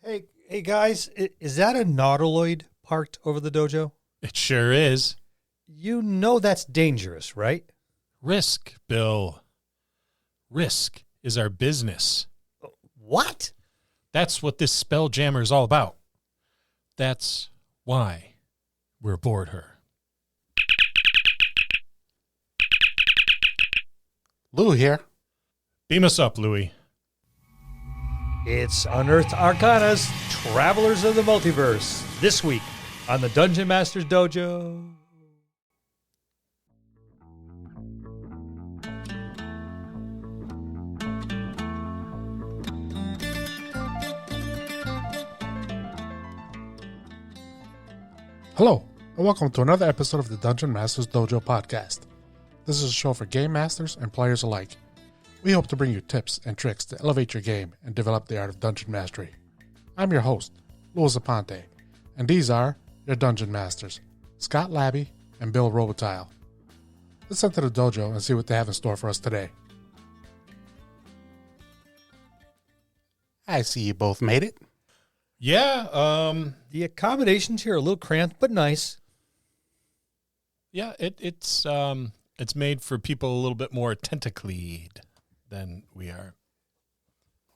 Hey guys, is that a nautiloid parked over the dojo? It sure is. You know that's dangerous, right? Risk, Bill. Risk is our business. What? That's what this Spelljammer is all about. That's why we're aboard her. Lou here. Beam us up, Louie. It's Unearthed Arcana's Travelers of the Multiverse this week on the Dungeon Master's Dojo. Hello, and welcome to another episode of the Dungeon Master's Dojo podcast. This is a show for game masters and players alike. We hope to bring you tips and tricks to elevate your game and develop the art of dungeon mastery. I'm your host, Louis Aponte, and these are your dungeon masters, Scott Labby and Bill Robotile. Let's enter the dojo and see what they have in store for us today. I see you both made it. Yeah, The accommodations here are a little cramped, but nice. yeah, it's made for people a little bit more tentacled than we are.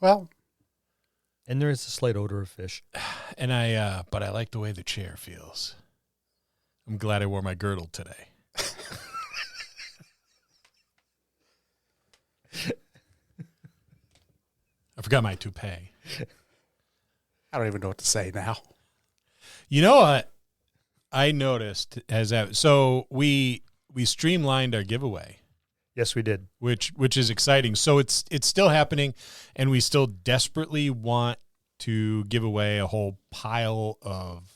Well, And there is a slight odor of fish. And but I like the way the chair feels. I'm glad I wore my girdle today. I forgot my toupee. I don't even know what to say now. You know what I noticed so we streamlined our giveaway, Yes, we did. which is exciting. So it's still happening, and we still desperately want to give away a whole pile of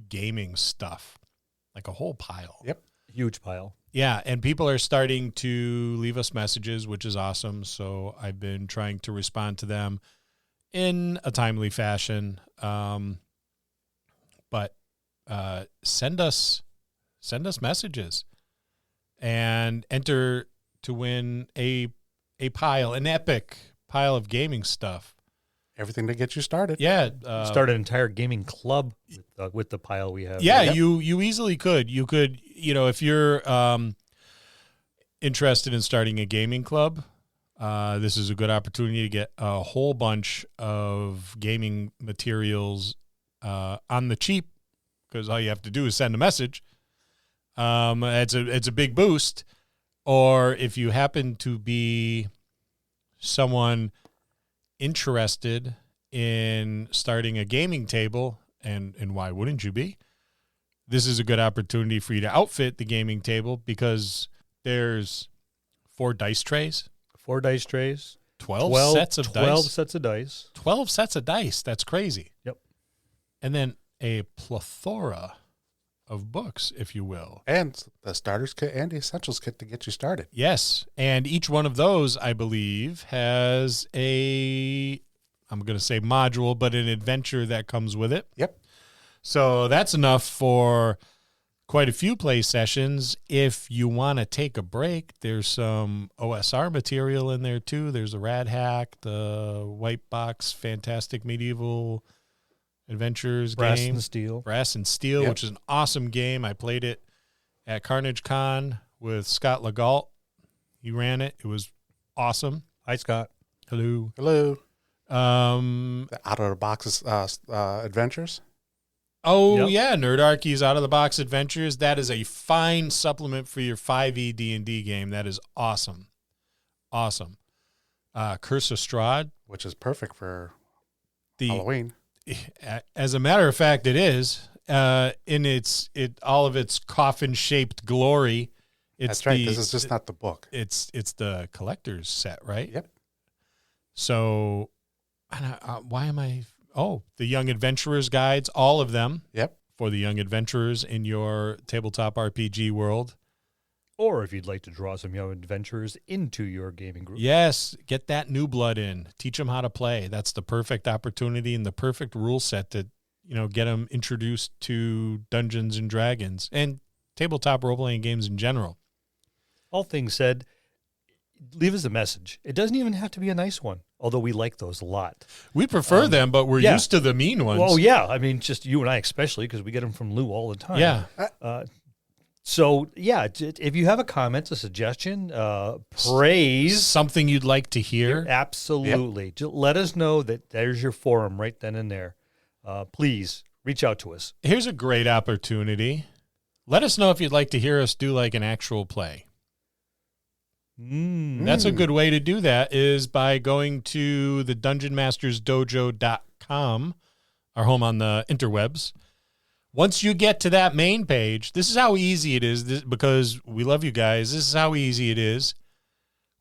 gaming stuff, like a whole pile. Yep. Huge pile. Yeah, and people are starting to leave us messages, which is awesome. So I've been trying to respond to them in a timely fashion. But send us messages and enter to win an epic pile of gaming stuff. Everything to get you started. Yeah, Start an entire gaming club with the pile we have. yeah, Yep. you easily could. You could, if you're interested in starting a gaming club, this is a good opportunity to get a whole bunch of gaming materials on the cheap, because all you have to do is send a message. It's a big boost. Or if you happen to be someone interested in starting a gaming table, and why wouldn't you be? This is a good opportunity for you to outfit the gaming table, because there's 4 dice trays. 4 dice trays. 12 sets of 12 dice. sets of dice. 12 sets of dice. That's crazy. Yep. And then a plethora of books, if you will. And the starters kit and the essentials kit to get you started. Yes. And each one of those, I believe, has I'm going to say module, but an adventure that comes with it. Yep. So that's enough for quite a few play sessions. If you want to take a break, there's some OSR material in there too. There's a Rad Hack, the White Box Fantastic Medieval Adventures Brass game. and steel. Brass and Steel, Yep. which is an awesome game. I played it at Carnage Con with Scott Legault. He ran it. It was awesome. Hi, Scott. Hello. Hello. Um, The out of the box adventures. Oh, Yep. yeah, Nerdarchy's Out of the Box Adventures. That is a fine supplement for your 5e D&D game. That is awesome. Awesome. Curse of Strahd. Which is perfect for The Halloween. As a matter of fact, it is. In all of its coffin-shaped glory. That's right. This is just not the book. It's the collector's set, right? Yep. So, why am I... Oh, the Young Adventurers guides, all of them. Yep. For the young adventurers in your tabletop RPG world. Or if you'd like to draw some young adventurers into your gaming group. Yes, get that new blood in. Teach them how to play. That's the perfect opportunity and the perfect rule set to, get them introduced to Dungeons and Dragons and tabletop role-playing games in general. All things said, leave us a message. It doesn't even have to be a nice one. although we like those a lot. We prefer them, but we're yeah. used to the mean ones. Well, yeah. I mean, just you and I especially, because we get them from Lou all the time. Yeah. So, yeah, if you have a comment, a suggestion, praise. Something you'd like to hear. Absolutely. Yep. Just let us know that there's your forum right then and there. Please reach out to us. Here's a great opportunity. Let us know if you'd like to hear us do like an actual play. That's a good way to do that is by going to the dungeonmastersdojo.com, our home on the interwebs. Once you get to that main page, this is how easy it is because we love you guys. This is how easy it is.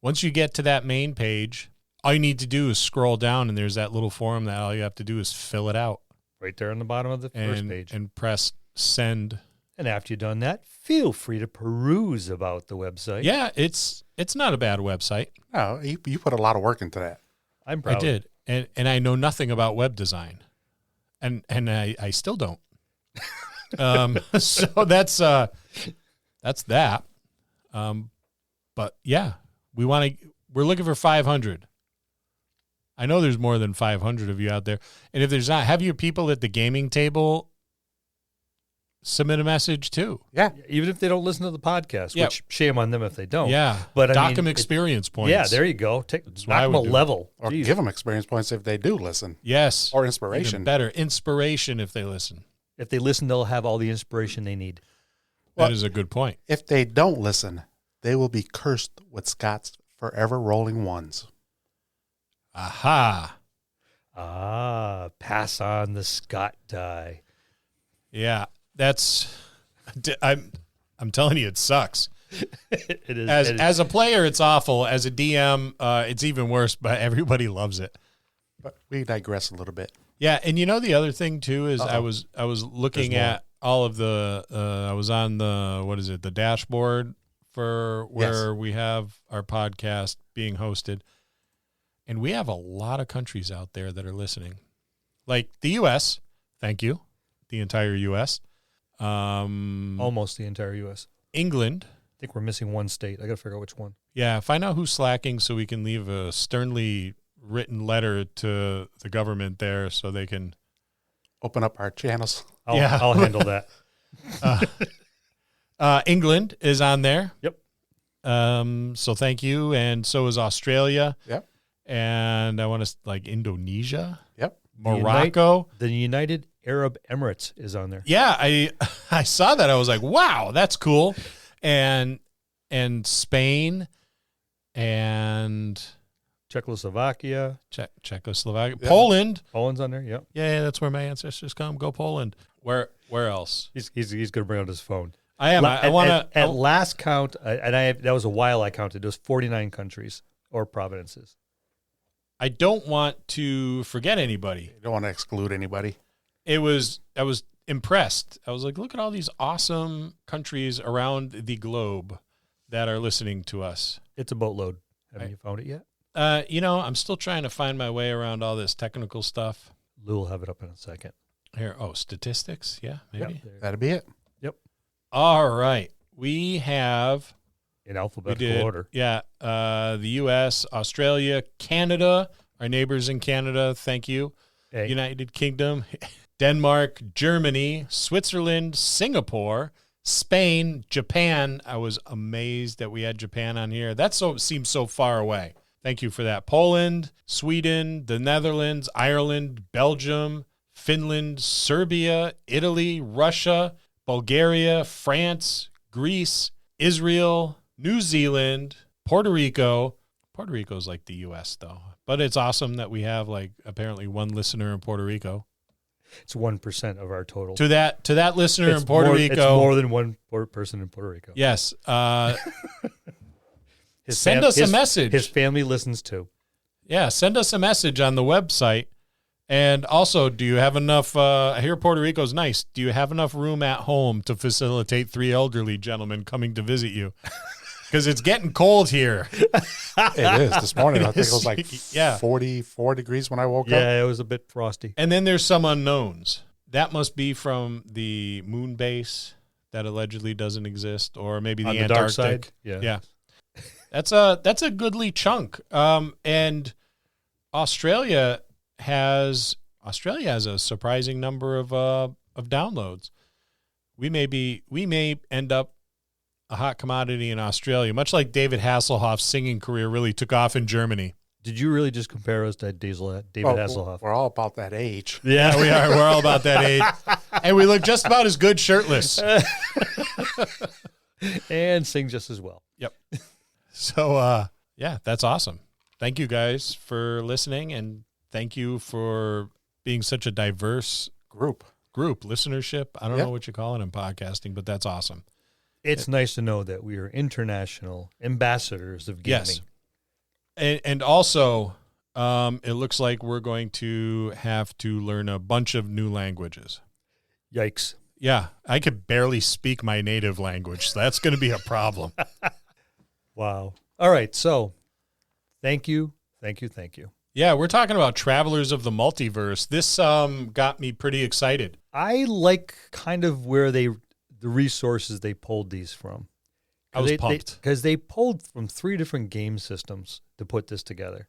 Once you get to that main page, all you need to do is scroll down and there's that little form that all you have to do is fill it out. Right there on the bottom of the first page. And press send. And after you've done that, feel free to peruse about the website. Yeah, it's not a bad website. No, you put a lot of work into that. I'm proud. I did. And I know nothing about web design. And I still don't. So that's that. But yeah, we're looking for 500. I know there's more than 500 of you out there. And if there's not, have your people at the gaming table submit a message too. Yeah. Even if they don't listen to the podcast, which shame on them if they don't. Yeah. But dock them experience points. Yeah, there you go. Knock them a level. Or give them experience points if they do listen. Yes. Or inspiration. Even better. Inspiration if they listen. If they listen, they'll have all the inspiration they need. That is a good point. If they don't listen, they will be cursed with Scott's forever rolling ones. Aha. Pass on the Scott die. Yeah, I'm telling you, it sucks. It is. As a player, it's awful. As a DM, it's even worse, but everybody loves it. But we digress a little bit. Yeah, and you know the other thing too is I was looking at all of the I was on the dashboard for where we have our podcast being hosted, and we have a lot of countries out there that are listening, like the U.S. Thank you, the entire U.S. Almost the entire U.S. England. I think we're missing one state. I got to figure out which one. Yeah, find out who's slacking so we can leave a sternly written letter to the government there so they can open up our channels. I'll handle that. England is on there. Yep. So thank you. And so is Australia. Yep. And I want to Indonesia. Yep. Morocco. The United Arab Emirates is on there. Yeah. I saw that. I was like, wow, that's cool. And Spain and Czechoslovakia. Czechoslovakia. Yeah. Poland. Poland's on there. Yep. Yeah, that's where my ancestors come. Go Poland. Where else? He's going to bring out his phone. I am. I want to. At last count, that was a while I counted. It was 49 countries or provinces. I don't want to forget anybody. You don't want to exclude anybody. I was impressed. I was like, look at all these awesome countries around the globe that are listening to us. It's a boatload. Haven't you found it yet? I'm still trying to find my way around all this technical stuff. Lou will have it up in a second. Here, statistics. Yeah, maybe. Yep, That'd be it. Yep. All right. We have in alphabetical order. Yeah. The U.S., Australia, Canada, our neighbors in Canada. Thank you. Hey. United Kingdom, Denmark, Germany, Switzerland, Singapore, Spain, Japan. I was amazed that we had Japan on here. That seems so far away. Thank you for that. Poland, Sweden, the Netherlands, Ireland, Belgium, Finland, Serbia, Italy, Russia, Bulgaria, France, Greece, Israel, New Zealand, Puerto Rico. Puerto Rico is like the U.S. though, but it's awesome that we have apparently one listener in Puerto Rico. It's 1% of our total. To that listener in Puerto Rico, it's more than one person in Puerto Rico. Yes. Send us a message. His family listens too. Yeah, send us a message on the website. And also, do you have enough? I hear Puerto Rico's nice. Do you have enough room at home to facilitate 3 elderly gentlemen coming to visit you? Because it's getting cold here. It is. This morning, I think it was like 44 degrees when I woke up. Yeah, it was a bit frosty. And then there's some unknowns. That must be from the moon base that allegedly doesn't exist, or maybe the Antarctic. Dark side. Yeah. That's a goodly chunk. And Australia has a surprising number of downloads. We may end up a hot commodity in Australia, much like David Hasselhoff's singing career really took off in Germany. Did you really just compare us to David Hasselhoff? We're all about that age. Yeah, we are. We're all about that age. And we look just about as good shirtless. And sing just as well. Yep. So, yeah, that's awesome. Thank you guys for listening, and thank you for being such a diverse Group. listenership. I don't know what you call it in podcasting, but that's awesome. It's nice to know that we are international ambassadors of gaming. Yes. And also, it looks like we're going to have to learn a bunch of new languages. Yikes. Yeah, I could barely speak my native language, so that's going to be a problem. Wow. All right, so thank you. Yeah, we're talking about Travelers of the Multiverse. This got me pretty excited. I like kind of where the resources they pulled these from. I was pumped. Because they pulled from 3 different game systems to put this together.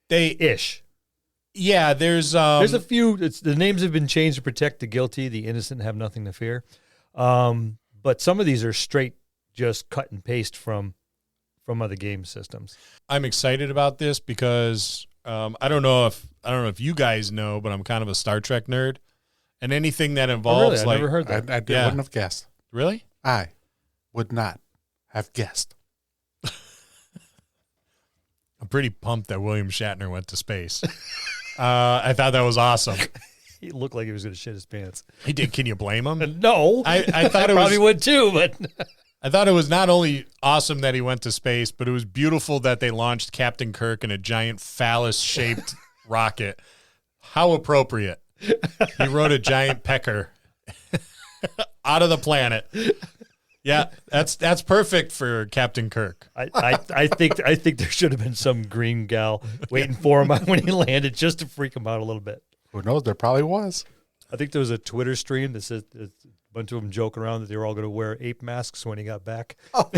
There's There's a few. The names have been changed to protect the guilty. The innocent have nothing to fear. But some of these are straight, just cut and paste from other game systems. I'm excited about this because I don't know if you guys know, but I'm kind of a Star Trek nerd, and anything that involves I never heard that. I wouldn't have guessed. Really? I would not have guessed. I'm pretty pumped that William Shatner went to space. I thought that was awesome. He looked like he was going to shit his pants. He did. Can you blame him? No, I thought it probably would too, but I thought it was not only awesome that he went to space, but it was beautiful that they launched Captain Kirk in a giant phallus-shaped rocket. How appropriate. He rode a giant pecker out of the planet. Yeah, that's perfect for Captain Kirk. I think there should have been some green gal waiting for him when he landed just to freak him out a little bit. Who knows? There probably was. I think there was a Twitter stream that said a bunch of them joking around that they were all going to wear ape masks when he got back. Oh.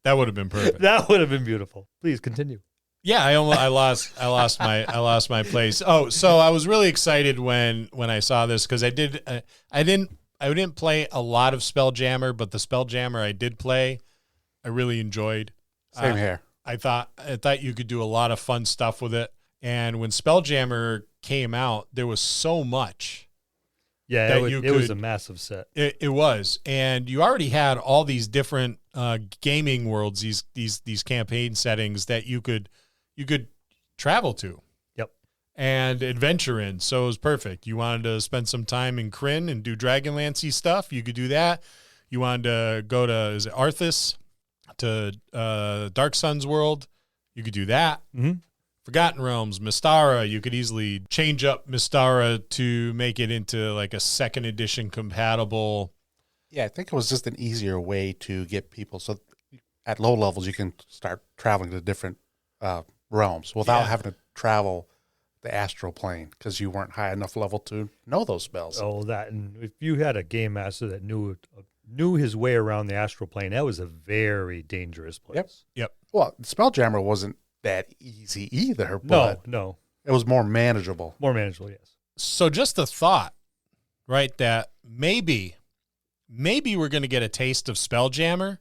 That would have been perfect. That would have been beautiful. Please continue. Yeah, I lost my place. Oh, so I was really excited when I saw this because I didn't play a lot of Spelljammer, but the Spelljammer I did play, I really enjoyed. Same here. I thought you could do a lot of fun stuff with it. And when Spelljammer came out, there was so much. Yeah, it was a massive set. It was, and you already had all these different gaming worlds, these campaign settings that you could travel to. Yep. And adventure in. So it was perfect. You wanted to spend some time in Kryn and do Dragonlance-y stuff, you could do that. You wanted to go to Arthas, to Dark Sun's world, you could do that. Mm-hmm. Forgotten Realms, Mystara, you could easily change up Mystara to make it into like a 2nd edition compatible. Yeah, I think it was just an easier way to get people. So at low levels, you can start traveling to different realms without having to travel the astral plane because you weren't high enough level to know those spells. Oh, that. And if you had a game master that knew his way around the astral plane, that was a very dangerous place. Yep. Well, Spelljammer wasn't that easy either, but no. It was more manageable. More manageable, yes. So just the thought, right, that maybe we're going to get a taste of Spelljammer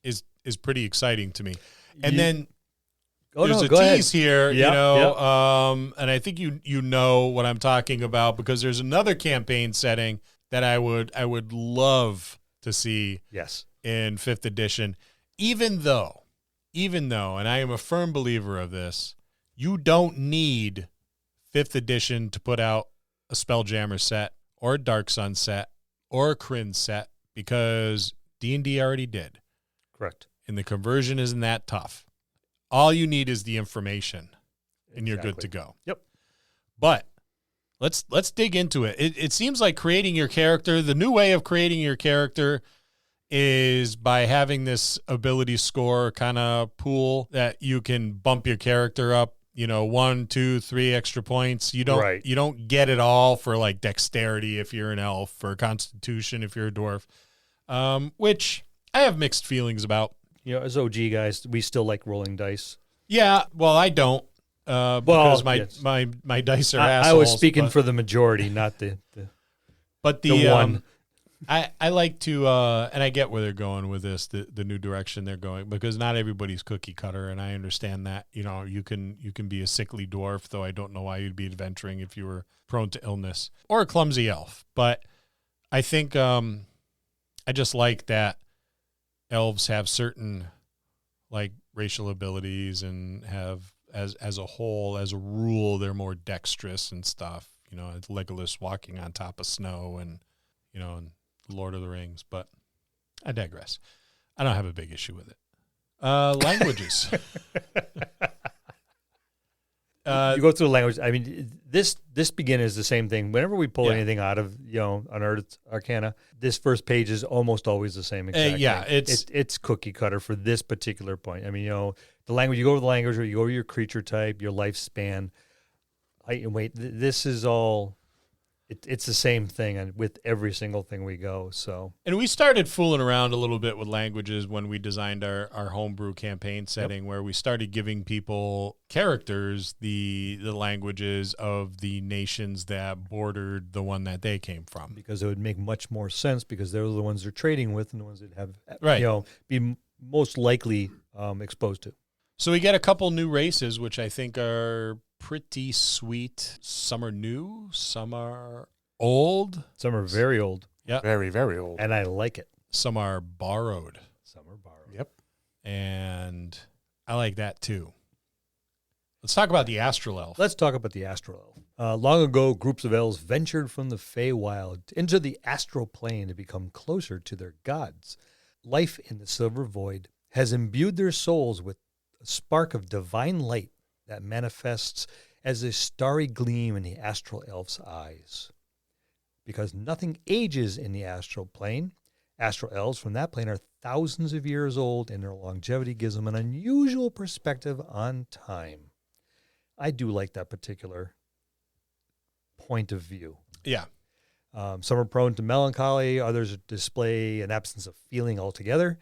is pretty exciting to me. And then there's a tease here, and I think you know what I'm talking about because there's another campaign setting that I would love to see in 5th edition, even though, and I am a firm believer of this, you don't need 5th edition to put out a Spelljammer set or a Dark Sun set or a Kryn set because D&D already did. Correct. And the conversion isn't that tough. All you need is the information, and you're good to go. Yep. But let's dig into it. It seems like creating your character, the new way of creating your character is by having this ability score kind of pool that you can bump your character up, 1, 2, 3 extra points. You don't get it all for like dexterity if you're an elf or constitution if you're a dwarf, which I have mixed feelings about. As OG guys, we still like rolling dice. Yeah, well, I don't. Because my dice are assholes. I was speaking for the majority, not the one. I like to, and I get where they're going with this, the new direction they're going, because not everybody's cookie cutter, and I understand that. You can be a sickly dwarf, though I don't know why you'd be adventuring if you were prone to illness, or a clumsy elf. But I think I just like that elves have certain like racial abilities and have as a whole, as a rule, they're more dexterous and stuff. It's Legolas walking on top of snow and and Lord of the Rings, but I digress. I don't have a big issue with it. Languages. You go through the language. I mean, this beginning is the same thing. Whenever we pull anything out of Unearthed Arcana, this first page is almost always the same exact thing. It's cookie cutter for this particular point. I mean, the language. You go over the language, or you go over your creature type, your lifespan, height and weight. This is all. It's the same thing with every single thing we go. So, and we started fooling around a little bit with languages when we designed our homebrew campaign setting, where we started giving people characters the languages of the nations that bordered the one that they came from, because it would make much more sense, because they're the ones they're trading with and the ones that have be most likely exposed to. So we get a couple new races, which I think are pretty sweet. Some are new, some are old. Some are very old. Yeah. Very, very old. And I like it. Some are borrowed. Yep. And I like that too. Let's talk about the astral elf. Let's talk about the astral elf. Long ago, groups of elves ventured from the Feywild into the astral plane to become closer to their gods. Life in the Silver Void has imbued their souls with a spark of divine light that manifests as a starry gleam in the astral elf's eyes. Because nothing ages in the astral plane, astral elves from that plane are thousands of years old, and their longevity gives them an unusual perspective on time. I do like that particular point of view. Yeah. Some are prone to melancholy, others display an absence of feeling altogether.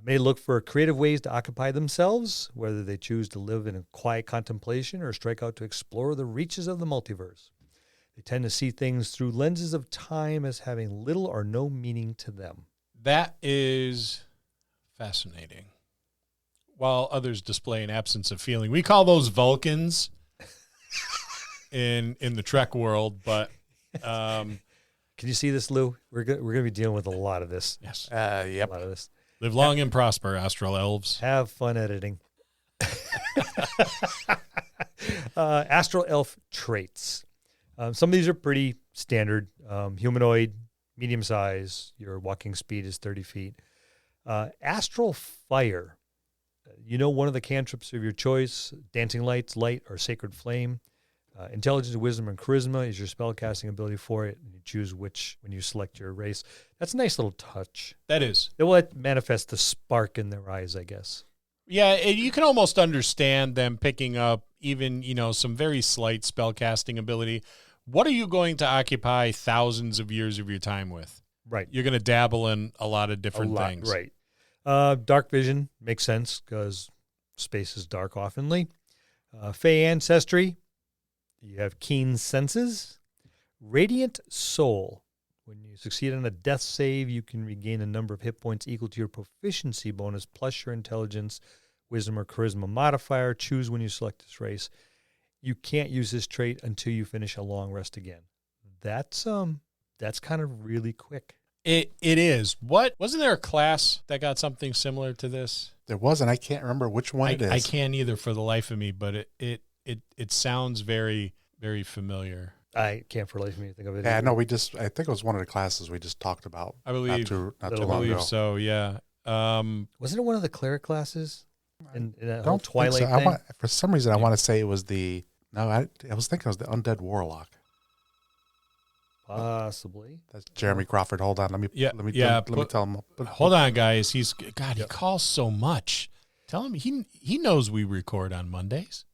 May look for creative ways to occupy themselves, whether they choose to live in a quiet contemplation or strike out to explore the reaches of the multiverse. They tend to see things through lenses of time as having little or no meaning to them. That is fascinating. While others display an absence of feeling. We call those Vulcans in the Trek world, but... Can you see this, Lou? We're going to be dealing with a lot of this. Yes. Yep. A lot of this. Live long and prosper, astral elves. Have fun editing. Astral elf traits. Some of these are pretty standard. Humanoid, medium size. Your walking speed is 30 feet. Astral fire. One of the cantrips of your choice. Dancing lights, light, or sacred flame. Intelligence, wisdom, and charisma is your spellcasting ability for it. And you choose which when you select your race. That's a nice little touch. That is. It will manifest the spark in their eyes, I guess. Yeah, you can almost understand them picking up even, some very slight spellcasting ability. What are you going to occupy thousands of years of your time with? Right. You're going to dabble in a lot of different things. Right. Dark vision makes sense because space is dark oftenly. Fey ancestry. You have keen senses. Radiant soul. When you succeed on a death save, you can regain a number of hit points equal to your proficiency bonus plus your intelligence, wisdom, or charisma modifier. Choose when you select this race. You can't use this trait until you finish a long rest again. That's kind of really quick. It is. Wasn't there a class that got something similar to this? There was, and I can't remember which one it is. I can't either for the life of me, but it sounds very, very familiar. I can't for the life of me think of it. Yeah, no, I think it was one of the classes we just talked about. I believe not too long ago. I believe so, yeah. Wasn't it one of the cleric classes in that whole Don't Twilight think so. thing? For some reason, I want to say it was I was thinking it was the Undead Warlock. Possibly. That's Jeremy Crawford. Hold on, let me tell him. Hold on, guys. He calls so much. Tell him he knows we record on Mondays.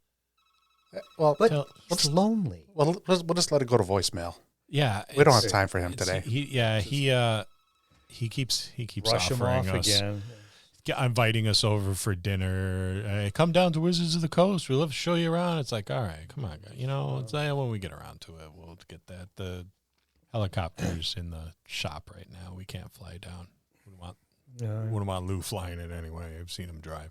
Well, but it's lonely. Well, we'll just let it go to voicemail. Yeah, we don't have time for him today. He keeps rush him offering off us. again. inviting us over for dinner. Hey, come down to Wizards of the Coast. We'd love to show you around. It's like, all right, come on, guys. It's when we get around to it, we'll get that. The helicopter's in the shop right now. We can't fly down. Wouldn't want Lou flying it anyway. I've seen him drive.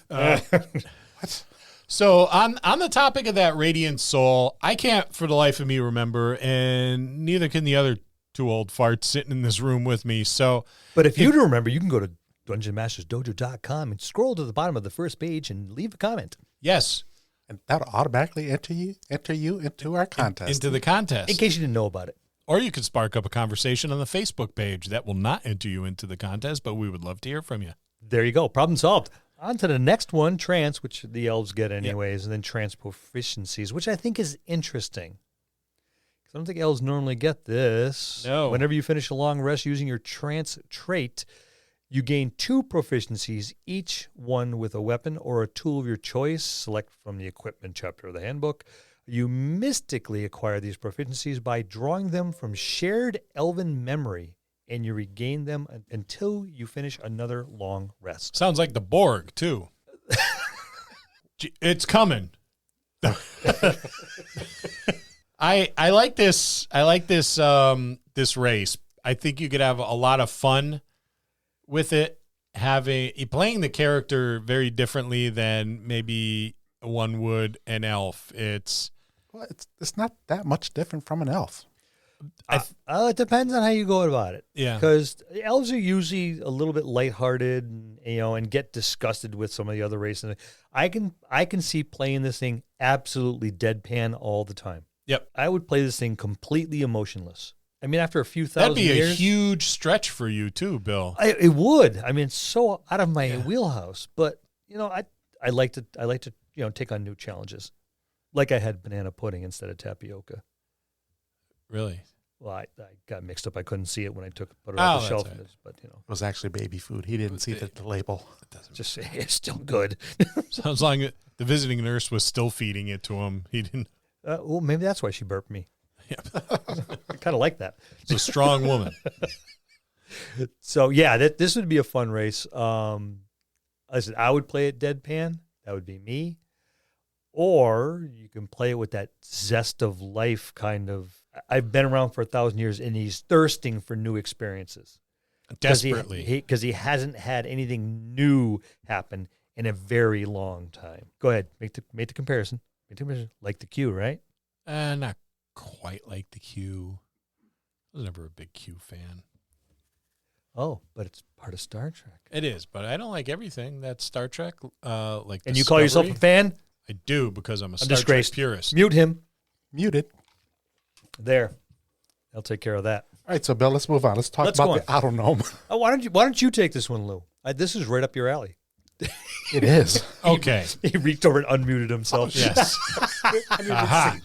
What? So on the topic of that Radiant Soul, I can't for the life of me remember, and neither can the other two old farts sitting in this room with me. So, but if you do remember, you can go to DungeonMastersDojo.com and scroll to the bottom of the first page and leave a comment. Yes. And that'll automatically enter you into our contest. Into the contest. In case you didn't know about it. Or you could spark up a conversation on the Facebook page. That will not enter you into the contest, but we would love to hear from you. There you go. Problem solved. On to the next one, trance, which the elves get anyways, and then trance proficiencies, which I think is interesting. I don't think elves normally get this. No. Whenever you finish a long rest using your trance trait, you gain 2 proficiencies, each one with a weapon or a tool of your choice. Select from the equipment chapter of the handbook. You mystically acquire these proficiencies by drawing them from shared elven memory, and you regain them until you finish another long rest. Sounds like the Borg, too. It's coming. I like this. I like this this race. I think you could have a lot of fun with it. Playing the character very differently than maybe one would an elf. It's not that much different from an elf. It depends on how you go about it. Yeah, because elves are usually a little bit lighthearted, and get disgusted with some of the other races. I can see playing this thing absolutely deadpan all the time. Yep, I would play this thing completely emotionless. I mean, after a few thousand years, that'd be a huge stretch for you too, Bill. It would. I mean, it's so out of my wheelhouse. But I like to take on new challenges. Like I had banana pudding instead of tapioca. Really? Well, I got mixed up. I couldn't see it when I put it off the shelf. Right. But it was actually baby food. He didn't see the label. It doesn't just say it's still good. Sounds like the visiting nurse was still feeding it to him. He didn't. Well, maybe that's why she burped me. Yeah. I kind of like that. It's a strong woman. So yeah, this would be a fun race. I said I would play it deadpan. That would be me. Or you can play it with that zest of life kind of. I've been around for 1,000 years, and he's thirsting for new experiences. Desperately. Because he hasn't had anything new happen in a very long time. Go ahead. Make the comparison. Like the Q, right? Not quite like the Q. I was never a big Q fan. Oh, but it's part of Star Trek. It is, but I don't like everything that's Star Trek. Like, and you call yourself a fan? I do, because I'm a Star Trek purist. Mute him. Muted. There. I'll take care of that. All right, so Bill, let's move on. Let's talk about the autognome. Oh, why don't you take this one, Lou? This is right up your alley. It is. Okay. He reached over and unmuted himself. Yes. Aha.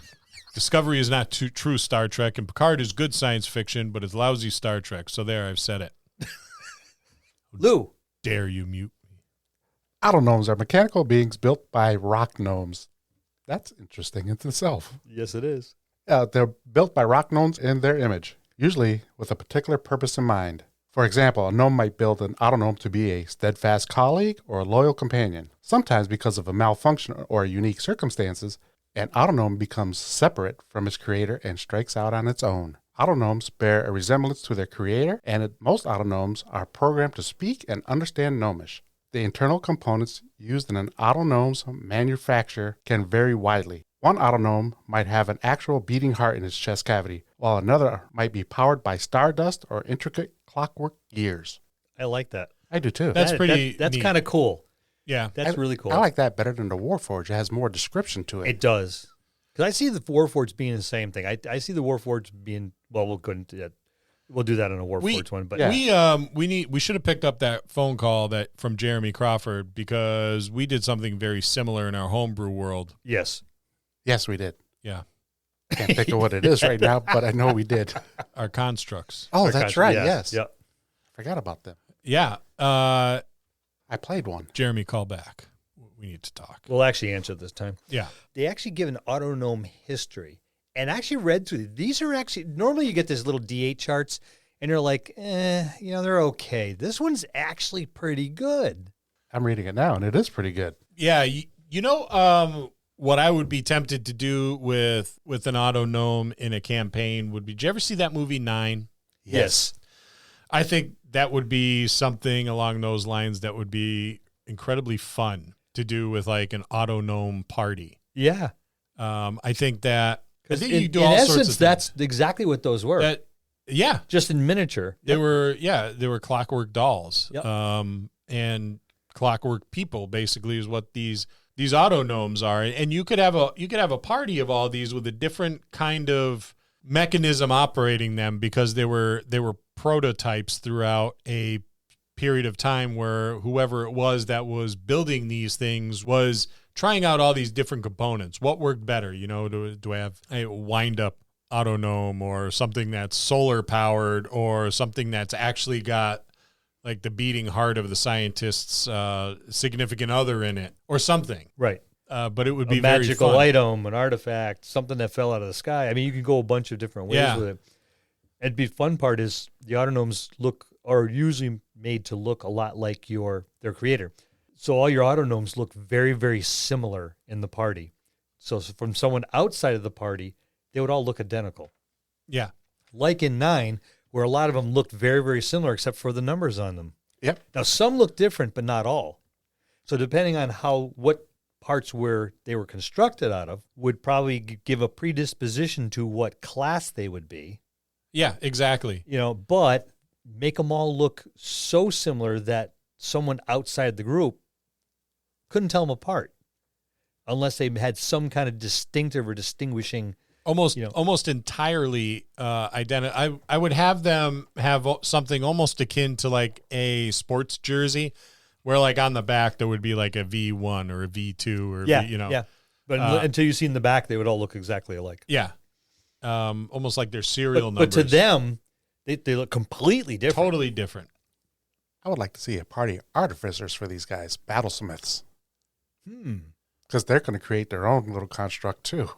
Discovery is not true Star Trek, and Picard is good science fiction, but it's lousy Star Trek. So there, I've said it. Lou. Dare you mute me? Autognomes are mechanical beings built by rock gnomes. That's interesting in itself. Yes, it is. They're built by rock gnomes in their image, usually with a particular purpose in mind. For example, a gnome might build an autognome to be a steadfast colleague or a loyal companion. Sometimes, because of a malfunction or unique circumstances, an autognome becomes separate from its creator and strikes out on its own. Autognomes bear a resemblance to their creator, and most autognomes are programmed to speak and understand gnomish. The internal components used in an autognome's manufacture can vary widely. One autognome might have an actual beating heart in its chest cavity, while another might be powered by stardust or intricate clockwork gears. I like that. I do too. That's pretty That's kind of cool. Yeah. That's really cool. I like that better than the Warforged. It has more description to it. It does. Because I see the Warforged being the same thing. I see the Warforged being, well, we'll go into that. We'll do that on a Warforged one. But yeah. We should have picked up that phone call from Jeremy Crawford, because we did something very similar in our homebrew world. Yes. Yes, we did. Yeah. Can't think of what it is right now, but I know we did. Our constructs. Oh, that's right. Yes. Yep. Forgot about them. Yeah. I played one. Jeremy, call back. We need to talk. We'll actually answer this time. Yeah. They actually give an autognome history. And I actually read through these are actually, normally you get this little D8 charts, and you're like, they're okay. This one's actually pretty good. I'm reading it now, and it is pretty good. Yeah, what I would be tempted to do with an autognome in a campaign would be, did you ever see that movie 9? Yes. I think that would be something along those lines that would be incredibly fun to do with like an autognome party. Yeah. I think that you do in all essence, sorts of things. that's exactly what those were. Just in miniature. They were clockwork dolls. Yep. And clockwork people basically is what these autognomes are. And you could have a party of all these with a different kind of mechanism operating them, because they were prototypes throughout a period of time where whoever it was that was building these things was trying out all these different components. What worked better? Do I have a wind-up autognome, or something that's solar powered, or something that's actually got like the beating heart of the scientist's significant other in it, or something. Right. But it would be a magical very fun. item, an artifact, something that fell out of the sky. I mean, you can go a bunch of different ways with it. And the fun part is the autognomes are usually made to look a lot like their creator. So all your autognomes look very, very similar in the party. So from someone outside of the party, they would all look identical. Yeah. Like in 9, where a lot of them looked very, very similar except for the numbers on them. Yep. Now, some look different, but not all. So depending on what parts where they were constructed out of would probably give a predisposition to what class they would be. Yeah, exactly. But make them all look so similar that someone outside the group couldn't tell them apart unless they had some kind of distinctive or distinguishing. Almost entirely identical. I would have them have something almost akin to like a sports jersey, where like on the back there would be like a V1 or a V2 or Yeah. But until you've seen the back, they would all look exactly alike. Yeah. Almost like their serial But numbers. to them, they look completely different. Totally different. I would like to see a party of artificers for these guys, battlesmiths. Because they're going to create their own little construct too,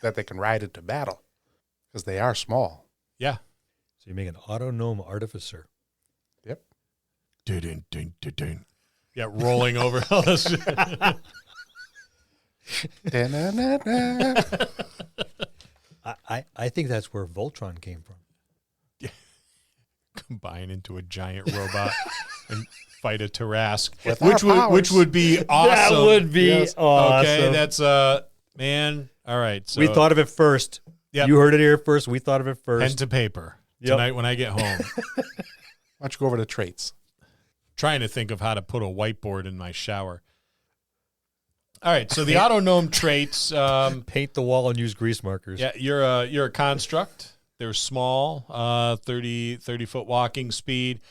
that they can ride into battle, because they are small. Yeah. So you make an autognome artificer. Yep. Dun, dun, dun, dun. Yeah, rolling over all this. I think that's where Voltron came from. Combine into a giant robot and fight a Tarrasque, With which would be awesome. That would be awesome. Okay, that's man. All right, so we thought of it first. Yep. You heard it here first. We thought of it first. Pen to paper tonight when I get home. Why don't you go over to traits? Trying to think of how to put a whiteboard in my shower. All right, so the autognome traits. Paint the wall and use grease markers. Yeah, you're a construct. They're small, 30-foot walking speed.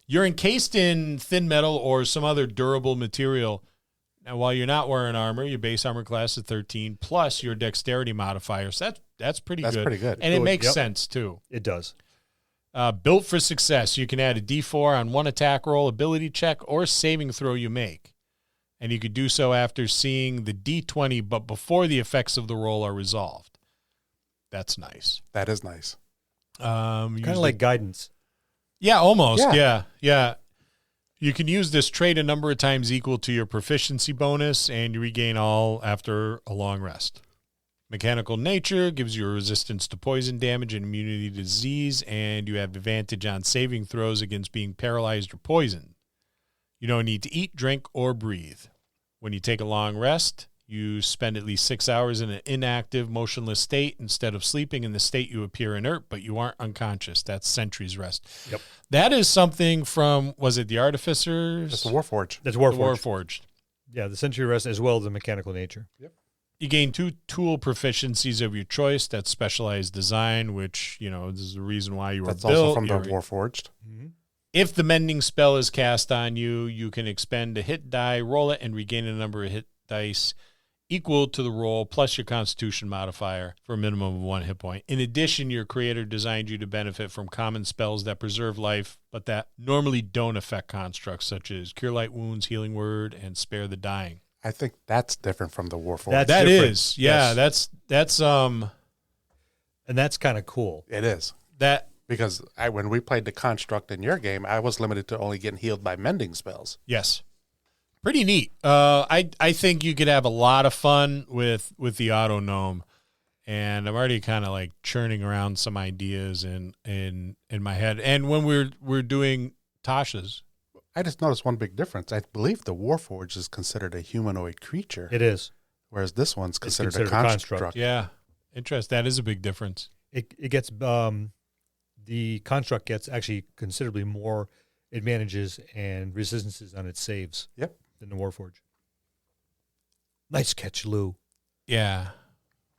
You're encased in thin metal or some other durable material. Now, while you're not wearing armor, your base armor class is 13, plus your dexterity modifier. So that's pretty good. That's pretty good. And it makes sense, too. It does. Built for success. You can add a D4 on one attack roll, ability check, or saving throw you make. And you could do so after seeing the D20, but before the effects of the roll are resolved. That's nice. That is nice. Kind of like guidance. Yeah, almost. Yeah. You can use this trait a number of times equal to your proficiency bonus, and you regain all after a long rest. Mechanical nature gives you a resistance to poison damage and immunity to disease, and you have advantage on saving throws against being paralyzed or poisoned. You don't need to eat, drink, or breathe. When you take a long rest, you spend at least 6 hours in an inactive, motionless state. Instead of sleeping in the state, you appear inert, but you aren't unconscious. That's Sentry's Rest. Yep. That is something from, was it the Artificers? It's the Warforged. That's The Warforged. Warforged. Yeah, the Century Rest as well as the mechanical nature. Yep. You gain 2 tool proficiencies of your choice. That's specialized design, which, this is the reason why you were That's built. also from the Warforged. Mm-hmm. If the mending spell is cast on you, you can expend a hit die, roll it, and regain a number of hit dice equal to the roll plus your constitution modifier for a minimum of 1 hit point. In addition, your creator designed you to benefit from common spells that preserve life, but that normally don't affect constructs, such as Cure Light Wounds, Healing Word, and Spare the Dying. I think that's different from the Warforged. That different. is. Yeah, Yes. that's And that's kind of cool. It is. that Because when we played the construct in your game, I was limited to only getting healed by mending spells. Yes. Pretty neat. I think you could have a lot of fun with the autognome, and I'm already kind of like churning around some ideas in my head. And when we're doing Tasha's, I just noticed one big difference. I believe the Warforged is considered a humanoid creature. It is. Whereas this one's considered a considered a construct. construct. yeah, interest. That is a big difference. It gets the construct gets actually considerably more advantages and resistances on its saves. Yep. Than the Warforged. Nice catch, Lou. Yeah.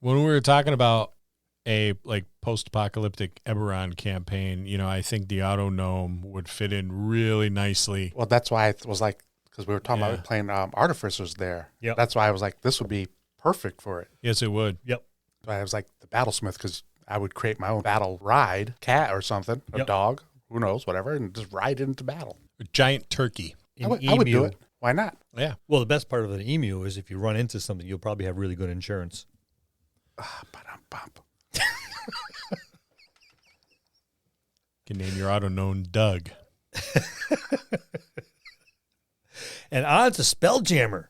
When we were talking about a like post-apocalyptic Eberron campaign, I think the autognome would fit in really nicely. Well, that's why I was like, because we were talking about playing Artificers there. Yep. That's why I was like, this would be perfect for it. Yes, it would. Yep. So I was like, the Battlesmith, because I would create my own battle ride, cat or something, a dog, who knows, whatever, and just ride it into battle. A giant turkey. I would do it. Why not? Yeah. Well, the best part of an emu is if you run into something, you'll probably have really good insurance. Ba-dum-bump. Can name your autognome Doug. And on to Spelljammer.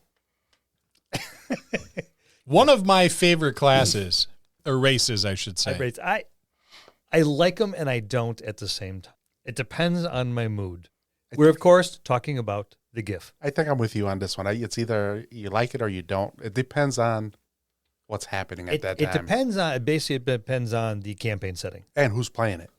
One of my favorite classes, or races, I should say. I like them and I don't at the same time. It depends on my mood. We're, of course, talking about the giff. I think I'm with you on this one. It's either you like it or you don't. It depends on what's happening at that time. It depends on, basically, it depends on the campaign setting. And who's playing it.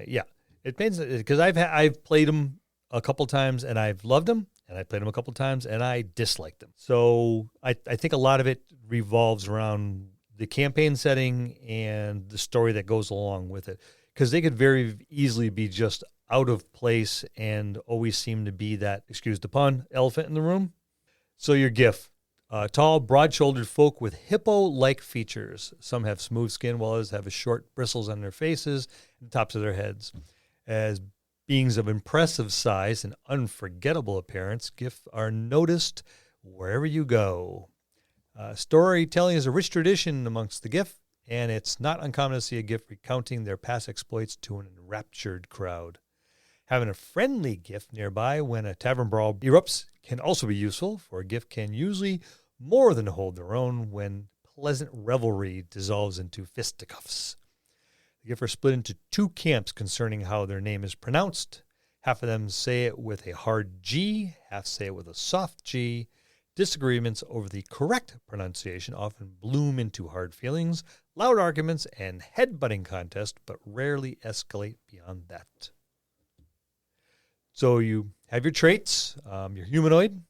Yeah. It depends, because I've played them a couple times and I've loved them, and I played them a couple times and I disliked them. So I think a lot of it revolves around the campaign setting and the story that goes along with it, because they could very easily be just out of place and always seem to be that, excuse the pun, elephant in the room. So your giff, tall, broad-shouldered folk with hippo-like features. Some have smooth skin, while others have short bristles on their faces and the tops of their heads. As beings of impressive size and unforgettable appearance, giff are noticed wherever you go. Storytelling is a rich tradition amongst the giff, and it's not uncommon to see a giff recounting their past exploits to an enraptured crowd. Having a friendly giff nearby when a tavern brawl erupts can also be useful, for a giff can usually more than hold their own when pleasant revelry dissolves into fisticuffs. The giff are split into two camps concerning how their name is pronounced. Half of them say it with a hard G, half say it with a soft G. Disagreements over the correct pronunciation often bloom into hard feelings, loud arguments, and head-butting contests, but rarely escalate beyond that. So you have your traits, your humanoid,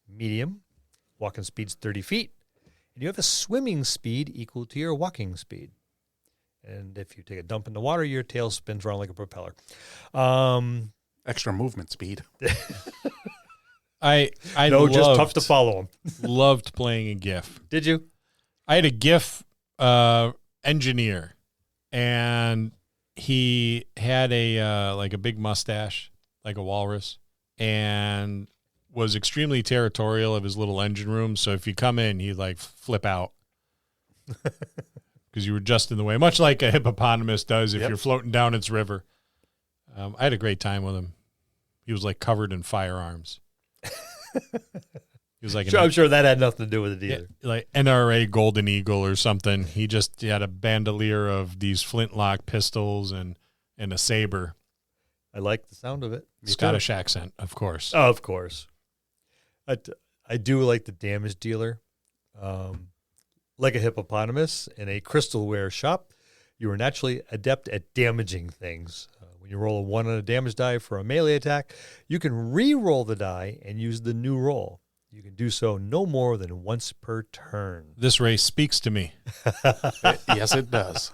medium, walking speed's 30 feet, and you have a swimming speed equal to your walking speed. And if you take a dump in the water, your tail spins around like a propeller. Extra movement speed. I just tough to follow him. Loved playing a giff. Did you? I had a giff engineer, and he had a big mustache, like a walrus, and was extremely territorial of his little engine room. So if you come in, he'd like flip out because you were just in the way, much like a hippopotamus does if you're floating down its river. I had a great time with him. He was like covered in firearms. He was like, I'm sure that had nothing to do with it either. Yeah, like NRA Golden Eagle or something. He had a bandolier of these flintlock pistols and a saber. I like the sound of it. Scottish accent, of course. Oh, of course. I do like the damage dealer. Like a hippopotamus in a crystalware shop, you are naturally adept at damaging things. When you roll a 1 on a damage die for a melee attack, you can re-roll the die and use the new roll. You can do so no more than once per turn. This race speaks to me. Yes, it does.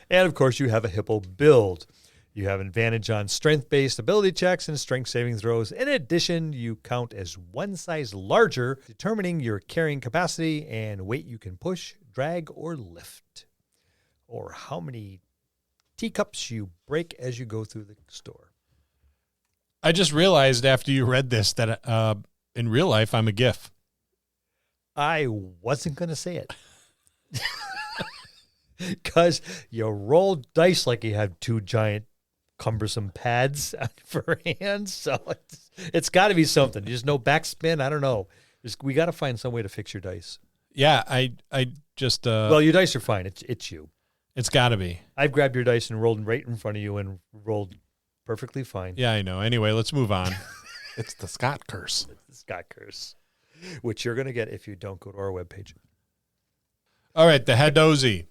And, of course, you have a hippo build. You have an advantage on strength-based ability checks and strength saving throws. In addition, you count as one size larger, determining your carrying capacity and weight you can push, drag, or lift, or how many teacups you break as you go through the store. I just realized after you read this that in real life, I'm a giff. I wasn't going to say it. Because you roll dice like you have two giant cumbersome pads for hands. So it's got to be something. Just no backspin. I don't know. We got to find some way to fix your dice. Yeah, I just... well, your dice are fine. It's you. It's got to be. I've grabbed your dice and rolled right in front of you and rolled perfectly fine. Yeah, I know. Anyway, let's move on. It's the Scott curse. It's the Scott curse, which you're going to get if you don't go to our webpage. All right, the hadozee.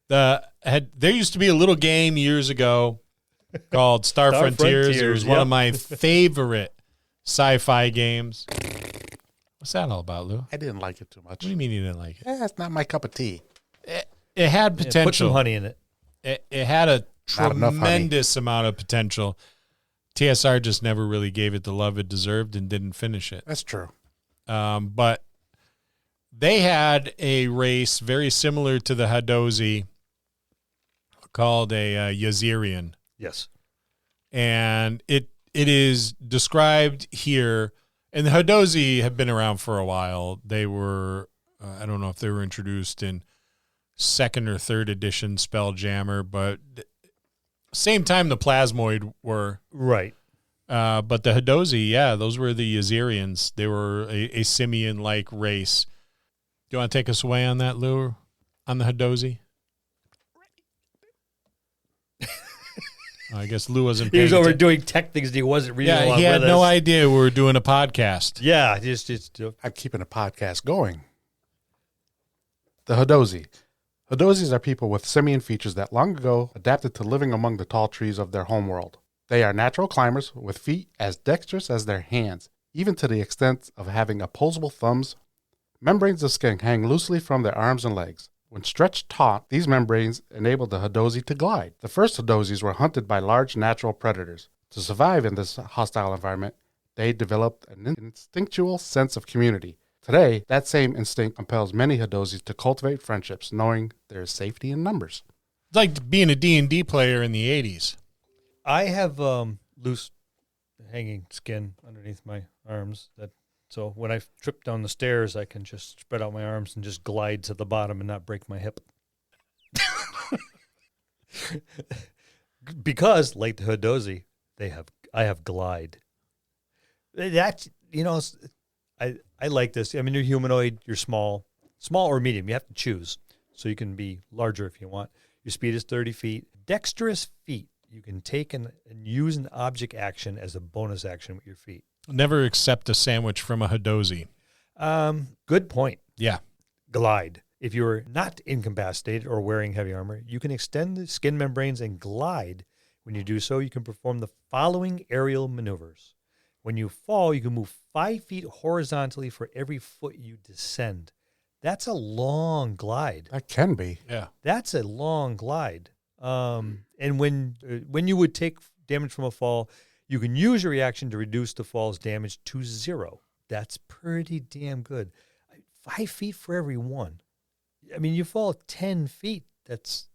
There used to be a little game years ago called Star Frontiers. It was one of my favorite sci-fi games. What's that all about, Lou? I didn't like it too much. What do you mean you didn't like it? It's not my cup of tea. It had potential. Put some honey in it. It had a tremendous amount of potential. TSR just never really gave it the love it deserved and didn't finish it. That's true. But they had a race very similar to the hadozee called a Yazirian. Yes. And it is described here, and the hadozee have been around for a while. They were, I don't know if they were introduced in second or third edition Spelljammer, but same time the plasmoid were. Right. But the hadozee, yeah, those were the Yazirians. They were a simian-like race. Do you want to take us away on that, Lou, on the hadozee? I guess Lou wasn't paying He was over doing tech things and he wasn't reading along with us. Yeah, he had no idea we were doing a podcast. Yeah. I'm keeping a podcast going. The hadozee. Hadozees are people with simian features that long ago adapted to living among the tall trees of their homeworld. They are natural climbers with feet as dexterous as their hands, even to the extent of having opposable thumbs. Membranes of skin hang loosely from their arms and legs. When stretched taut, these membranes enabled the hadozee to glide. The first hadozees were hunted by large natural predators. To survive in this hostile environment, they developed an instinctual sense of community. Today, that same instinct compels many hadozees to cultivate friendships, knowing there is safety in numbers. It's like being a D&D player in the 80s. I have loose hanging skin underneath my arms. So when I trip down the stairs, I can just spread out my arms and just glide to the bottom and not break my hip. Because, like the hadozee, I have glide. That's, I like this. I mean, you're humanoid, you're small or medium. You have to choose. So you can be larger if you want. Your speed is 30 feet. Dexterous feet. You can take and use an object action as a bonus action with your feet. Never accept a sandwich from a hadozee. Good point. Yeah. Glide. If you're not incapacitated or wearing heavy armor, you can extend the skin membranes and glide. When you do so, you can perform the following aerial maneuvers. When you fall, you can move 5 feet horizontally for every foot you descend. That's a long glide. That can be. Yeah. That's a long glide. And when you would take damage from a fall, you can use your reaction to reduce the fall's damage to 0. That's pretty damn good. 5 feet for every one. I mean, you fall 10 feet. That's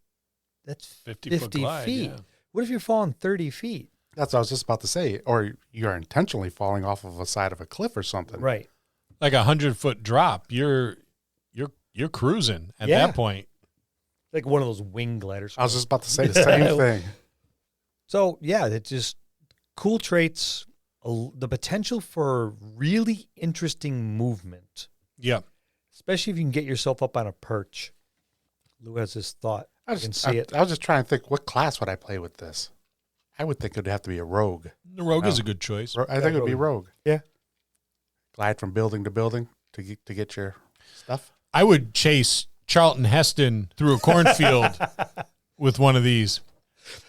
50 foot glide, feet. yeah. What if you're falling 30 feet? That's what I was just about to say. Or you're intentionally falling off of a side of a cliff or something. Right. Like 100-foot drop, you're cruising at Yeah. that point. Like one of those wing gliders. I was just about to say the same thing. So, yeah, it's just cool traits, the potential for really interesting movement, Yeah. especially if you can get yourself up on a perch. Lou has this thought. I can see it. I was just trying to think, what class would I play with this? I would think it would have to be a rogue. The rogue is a good choice. I think it would be rogue. Yeah. Glide from building to building to get your stuff. I would chase Charlton Heston through a cornfield with one of these.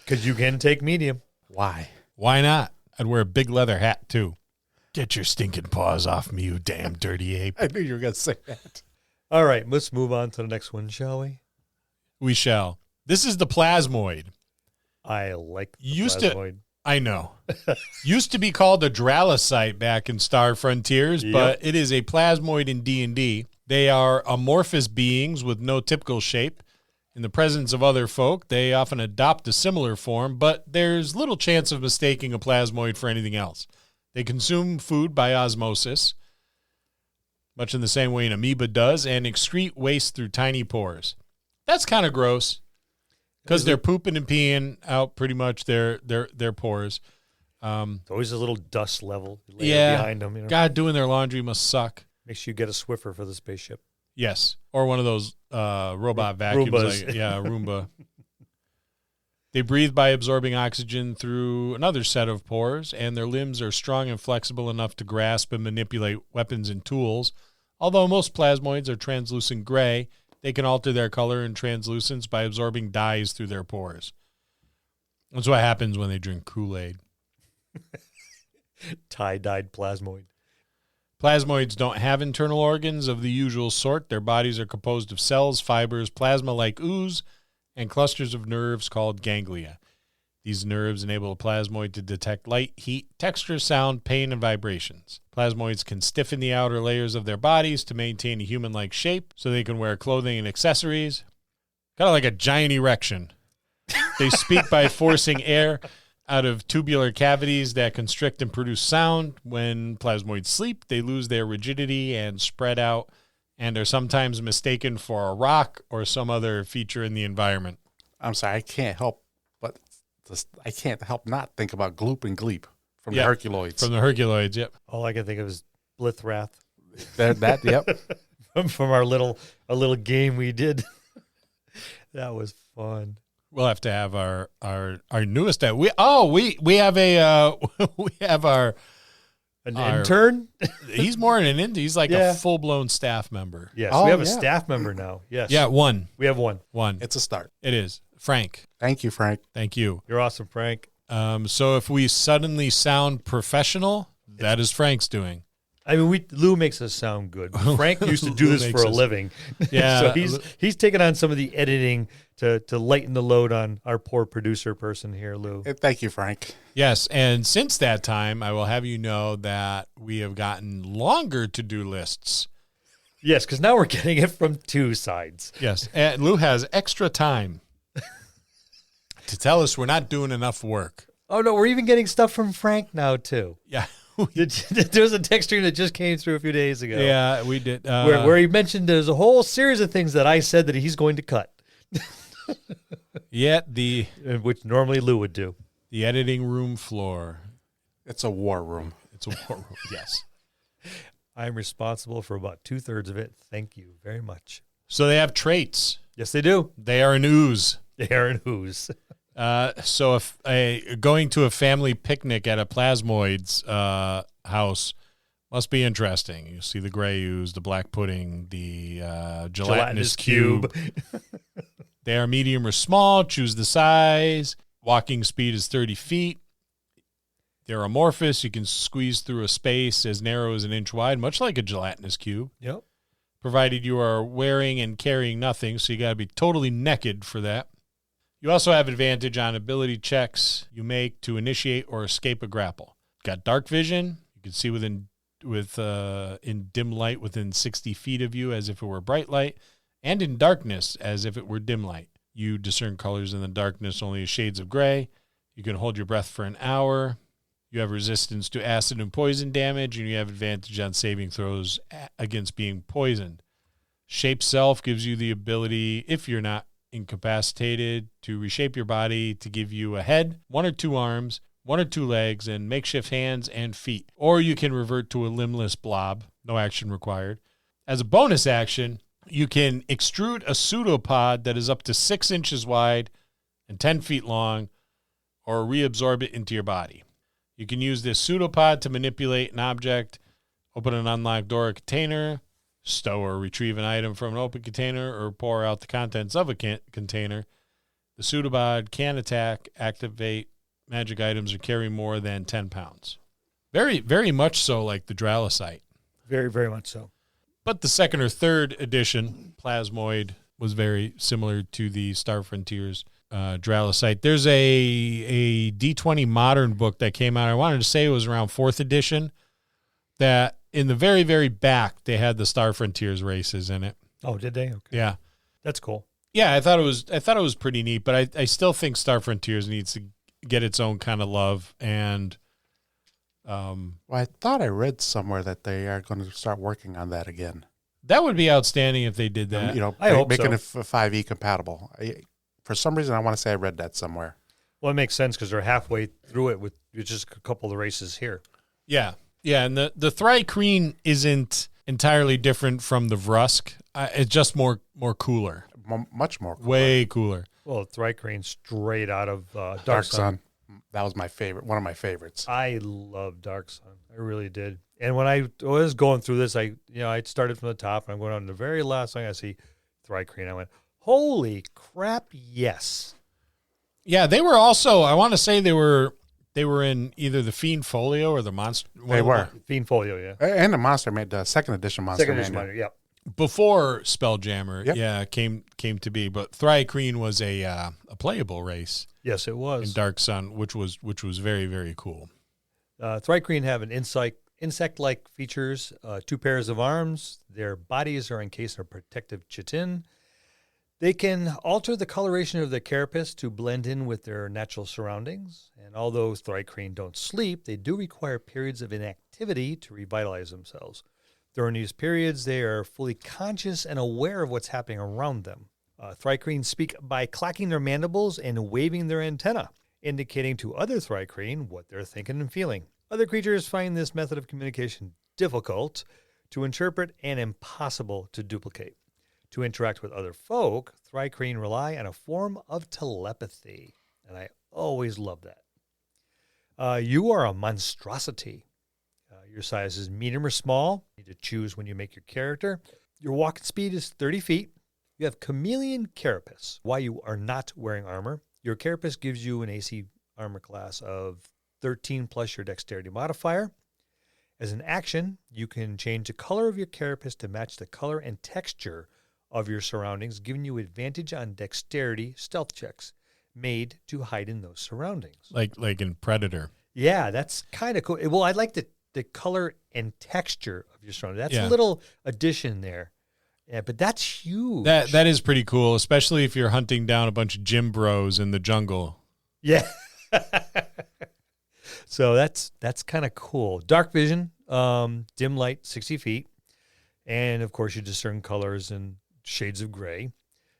Because you can take medium. Why? Why not? I'd wear a big leather hat, too. Get your stinking paws off me, you damn dirty ape. I knew you were going to say that. All right, let's move on to the next one, shall we? We shall. This is the plasmoid. I like the Used plasmoid. I know. Used to be called a Dralocyte back in Star Frontiers, but it is a plasmoid in D&D. They are amorphous beings with no typical shape. In the presence of other folk, they often adopt a similar form, but there's little chance of mistaking a plasmoid for anything else. They consume food by osmosis, much in the same way an amoeba does, and excrete waste through tiny pores. That's kind of gross. because they're pooping and peeing out pretty much their pores. It's always a little dust level behind them. You know? God, doing their laundry must suck. Make sure you get a Swiffer for the spaceship. Yes, or one of those robot vacuums. Roombas. Roomba. They breathe by absorbing oxygen through another set of pores, and their limbs are strong and flexible enough to grasp and manipulate weapons and tools. Although most plasmoids are translucent gray, they can alter their color and translucence by absorbing dyes through their pores. That's what happens when they drink Kool-Aid. Tie-dyed plasmoid. Plasmoids don't have internal organs of the usual sort. Their bodies are composed of cells, fibers, plasma-like ooze, and clusters of nerves called ganglia. These nerves enable a plasmoid to detect light, heat, texture, sound, pain, and vibrations. Plasmoids can stiffen the outer layers of their bodies to maintain a human-like shape so they can wear clothing and accessories. Kind of like a giant erection. They speak by forcing air out of tubular cavities that constrict and produce sound. When plasmoids sleep, they lose their rigidity and spread out and are sometimes mistaken for a rock or some other feature in the environment. I'm sorry, I can't help not think about Gloop and Gleep from the Herculoids. From the Herculoids, yep. All I can think of is Blithrath. Yep. From our little game we did. That was fun. We'll have to have our newest. We have our intern. He's more than an intern. He's like a full blown staff member. Yes, we have a staff member now. Yes, one. We have one. It's a start. It is Frank. Thank you, Frank. Thank you. You're awesome, Frank. So if we suddenly sound professional, that is Frank's doing. I mean, Lou makes us sound good. Frank used to do this for a living. Yeah. So he's taken on some of the editing to lighten the load on our poor producer person here, Lou. Thank you, Frank. Yes, and since that time, I will have you know that we have gotten longer to-do lists. Yes, because now we're getting it from two sides. Yes, and Lou has extra time to tell us we're not doing enough work. Oh, no, we're even getting stuff from Frank now, too. Yeah. There's a text stream that just came through a few days ago. Yeah, we did. Where he mentioned there's a whole series of things that I said that he's going to cut. Yet which normally Lou would do. The editing room floor. It's a war room. It's a war room, yes. I'm responsible for about 2/3 of it. Thank you very much. So they have traits. Yes, they do. They are an ooze. They are an ooze. So if going to a family picnic at a plasmoid's house must be interesting. You see the gray ooze, the black pudding, the gelatinous cube. They are medium or small. Choose the size. Walking speed is 30 feet. They're amorphous. You can squeeze through a space as narrow as an inch wide, much like a gelatinous cube. Yep. Provided you are wearing and carrying nothing, so you got to be totally naked for that. You also have advantage on ability checks you make to initiate or escape a grapple. Got dark vision. You can see in dim light within 60 feet of you as if it were bright light, and in darkness as if it were dim light. You discern colors in the darkness only as shades of gray. You can hold your breath for an hour. You have resistance to acid and poison damage, and you have advantage on saving throws against being poisoned. Shape Self gives you the ability, if you're not incapacitated, to reshape your body to give you a head, 1 or 2 arms, 1 or 2 legs, and makeshift hands and feet. Or you can revert to a limbless blob, no action required. As a bonus action, you can extrude a pseudopod that is up to 6 inches wide and 10 feet long, or reabsorb it into your body. You can use this pseudopod to manipulate an object, open an unlocked door or container, stow or retrieve an item from an open container, or pour out the contents of a container. The pseudopod can attack, activate magic items, or carry more than 10 pounds. Very, very much so like the Dralocite. Very, very much so. But the 2nd or 3rd edition Plasmoid was very similar to the Star Frontiers Dralocite. There's a D20 Modern book that came out. I wanted to say it was around 4th edition, that in the very, very back, they had the Star Frontiers races in it. Oh, did they? Okay. Yeah. That's cool. Yeah, I thought it was pretty neat, but I still think Star Frontiers needs to get its own kind of love. And I thought I read somewhere that they are going to start working on that again. That would be outstanding if they did that. I hope making it 5e compatible. For some reason, I want to say I read that somewhere. Well, it makes sense because they're halfway through it with just a couple of the races here. Yeah. Yeah, and the thri-kreen isn't entirely different from the Vrusk. It's just more cooler. Much more cooler. Way cooler. Well, thri-kreen straight out of Dark Sun. That was my favorite. One of my favorites. I love Dark Sun. I really did. And when I was going through this, I started from the top, and I'm going on to the very last thing I see, thri-kreen. I went, holy crap, yes. Yeah, they were also, I want to say they were in either the Fiend Folio or the Monster. They were. Fiend Folio, yeah. And the Monster made the second edition Monster. Second edition Monster, yeah. Before Spelljammer, yep. came to be. But thri-kreen was a playable race. Yes, it was. In Dark Sun, which was very, very cool. thri-kreen have an insect-like features, 2 pairs of arms. Their bodies are encased in a protective chitin. They can alter the coloration of their carapace to blend in with their natural surroundings. And although thri-kreen don't sleep, they do require periods of inactivity to revitalize themselves. During these periods, they are fully conscious and aware of what's happening around them. Thri-kreen speak by clacking their mandibles and waving their antenna, indicating to other thri-kreen what they're thinking and feeling. Other creatures find this method of communication difficult to interpret and impossible to duplicate. To interact with other folk, thri-kreen rely on a form of telepathy, and I always love that. You are a monstrosity. Your size is medium or small. You need to choose when you make your character. Your walking speed is 30 feet. You have chameleon carapace. While you are not wearing armor, your carapace gives you an AC armor class of 13 plus your dexterity modifier. As an action, you can change the color of your carapace to match the color and texture of your surroundings, giving you advantage on dexterity stealth checks made to hide in those surroundings. Like in Predator. Yeah, that's kind of cool. Well, I like the color and texture of your surroundings. That's a little addition there. Yeah, but that's huge. That is pretty cool, especially if you're hunting down a bunch of gym bros in the jungle. Yeah. So that's kind of cool. Dark vision, dim light, 60 feet. And, of course, you discern colors and shades of gray.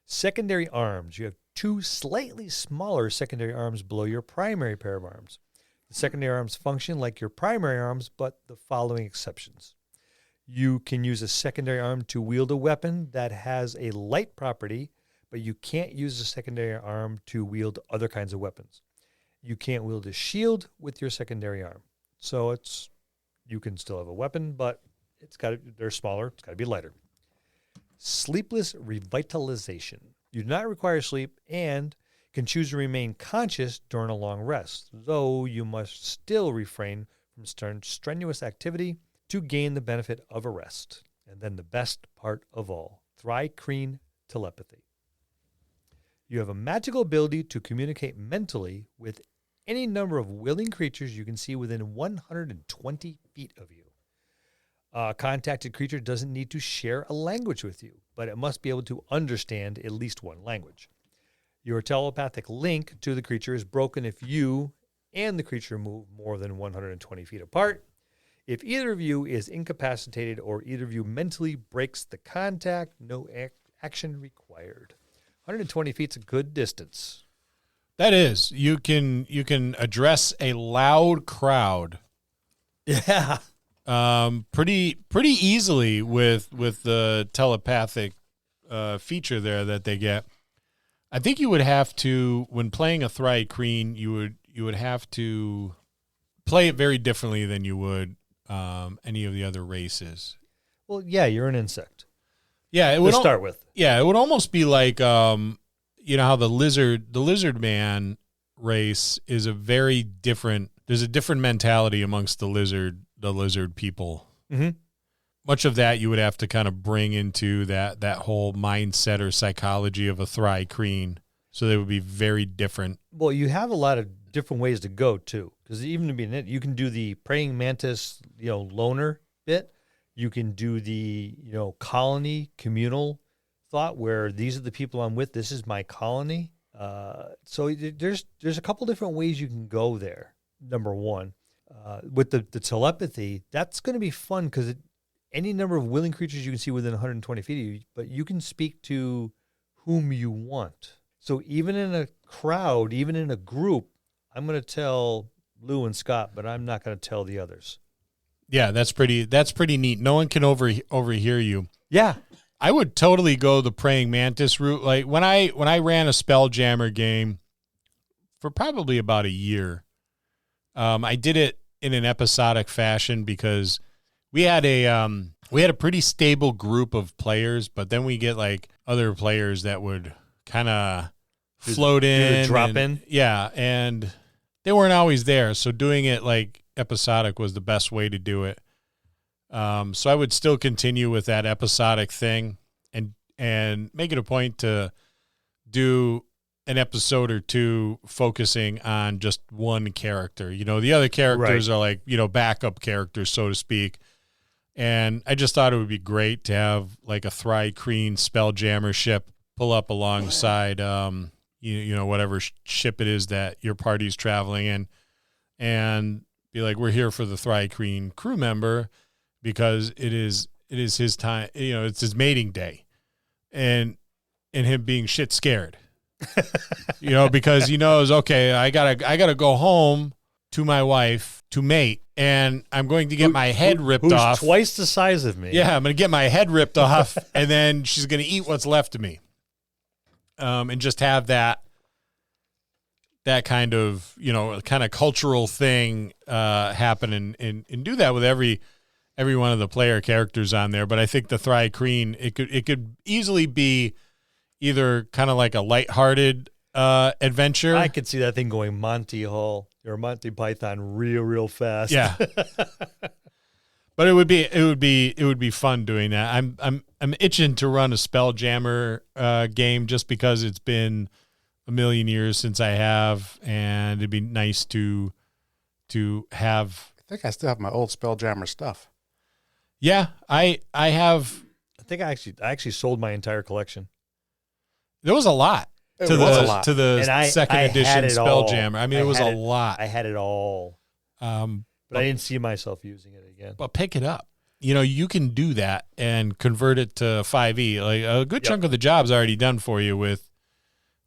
Secondary arms. You have 2 slightly smaller secondary arms below your primary pair of arms. The secondary arms function like your primary arms, but the following exceptions. You can use a secondary arm to wield a weapon that has a light property, but you can't use a secondary arm to wield other kinds of weapons. You can't wield a shield with your secondary arm. So you can still have a weapon, but they're smaller. It's got to be lighter. Sleepless revitalization. You do not require sleep and can choose to remain conscious during a long rest, though you must still refrain from strenuous activity to gain the benefit of a rest. And then the best part of all, thri-kreen telepathy. You have a magical ability to communicate mentally with any number of willing creatures you can see within 120 feet of you. A contacted creature doesn't need to share a language with you, but it must be able to understand at least one language. Your telepathic link to the creature is broken if you and the creature move more than 120 feet apart. If either of you is incapacitated or either of you mentally breaks the contact, no action required. 120 feet's a good distance. That is. You can address a loud crowd. Yeah. Pretty easily with the telepathic feature there that they get. I think you would have to, when playing a thri-kreen, you would have to play it very differently than you would any of the other races. Well, yeah, you're an insect. Yeah, it would start with. Yeah, it would almost be like how the lizard man race is a very different. There's a different mentality amongst the lizard people. Mm-hmm. Much of that you would have to kind of bring into that whole mindset or psychology of a thri-kreen. So they would be very different. Well, you have a lot of different ways to go too, because even to be in it, you can do the praying mantis, loner bit. You can do the colony communal thought where these are the people I'm with. This is my colony. So there's a couple different ways you can go there. Number one, with the telepathy, that's going to be fun because any number of willing creatures you can see within 120 feet of you, but you can speak to whom you want. So even in a crowd, even in a group, I'm going to tell Lou and Scott, but I'm not going to tell the others. Yeah, that's pretty neat. No one can overhear you. Yeah. I would totally go the praying mantis route. Like when I ran a Spelljammer game for probably about a year, I did it in an episodic fashion because we had a pretty stable group of players, but then we get like other players that would kind of float in, drop in. Yeah, and they weren't always there. So doing it like episodic was the best way to do it. So I would still continue with that episodic thing and make it a point to do an episode or two focusing on just one character. You know, the other characters are like, you know, backup characters, so to speak. And I just thought it would be great to have like a thri-kreen Spelljammer ship pull up alongside, you know, whatever ship it is that your party's traveling in, and be like, we're here for the thri-kreen crew member because it is his time. You know, it's his mating day, and him being shit scared. You know, because he knows, okay, I gotta go home to my wife to mate, and I'm going to get my head ripped off. Twice the size of me. Yeah, I'm going to get my head ripped off, and then she's going to eat what's left of me. And just have that kind of, you know, kind of cultural thing happen, and do that with every one of the player characters on there. But I think the thri-kreen, it could easily be either kind of like a lighthearted adventure. I could see that thing going Monty Hall or Monty Python real fast. Yeah. But it would be fun doing that. I'm itching to run a Spelljammer game just because it's been a million years since I have, and it'd be nice to have. I think I still have my old Spelljammer stuff. Yeah, I have. I think I actually sold my entire collection. There was a lot to the second edition Spelljammer. I mean, it was a lot. I had it all. But I didn't see myself using it again. But pick it up. You know, you can do that and convert it to 5e. Like a good chunk of the job's already done for you with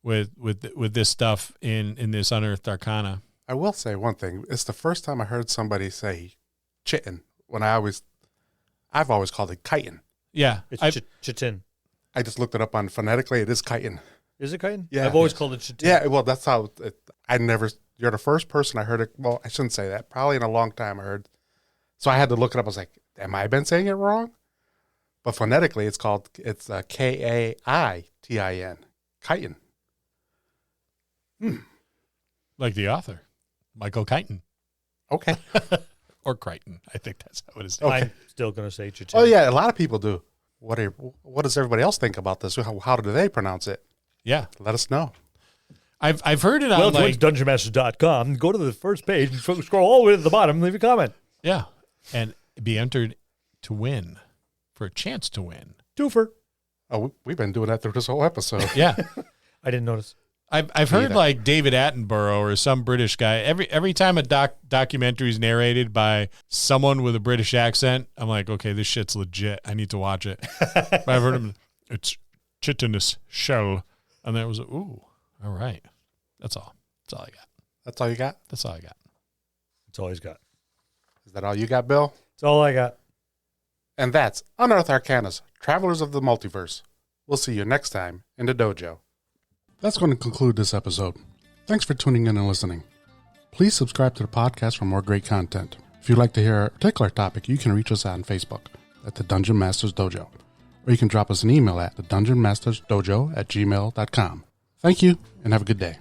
this stuff in this Unearthed Arcana. I will say one thing. It's the first time I heard somebody say Chitin when I've always called it chitin. Yeah. It's Chitin. I just looked it up on phonetically. It is chitin. Is it chitin? Yeah. I've always called it Chitin. Yeah, well, that's how you're the first person I heard it. Well, I shouldn't say that. Probably in a long time I heard. So I had to look it up. I was like, am I been saying it wrong? But phonetically, it's Kaitin. Chitin. Like the author, Michael Chitin. Okay. Or Crichton. I think that's how it is. Okay. I'm still going to say Chitin. Oh, yeah. A lot of people do. What does everybody else think about this? How do they pronounce it? Yeah. Let us know. I've heard it on Well, it's DungeonMasters.com. Go to the first page and scroll all the way to the bottom and leave a comment. Yeah. And be entered to win, for a chance to win. Twofer. Oh, we've been doing that through this whole episode. Yeah. I didn't notice. I've heard like David Attenborough or some British guy. Every time a documentary is narrated by someone with a British accent, I'm like, okay, this shit's legit. I need to watch it. But I've heard him. It's chitinous shell, and then it was ooh, all right. That's all. That's all I got. That's all you got? That's all I got. That's all he's got. Is that all you got, Bill? That's all I got. And that's Unearthed Arcana's Travelers of the Multiverse. We'll see you next time in the dojo. That's going to conclude this episode. Thanks for tuning in and listening. Please subscribe to the podcast for more great content. If you'd like to hear a particular topic, you can reach us on Facebook at the Dungeon Masters Dojo, or you can drop us an email at thedungeonmastersdojo@gmail.com. Thank you, and have a good day.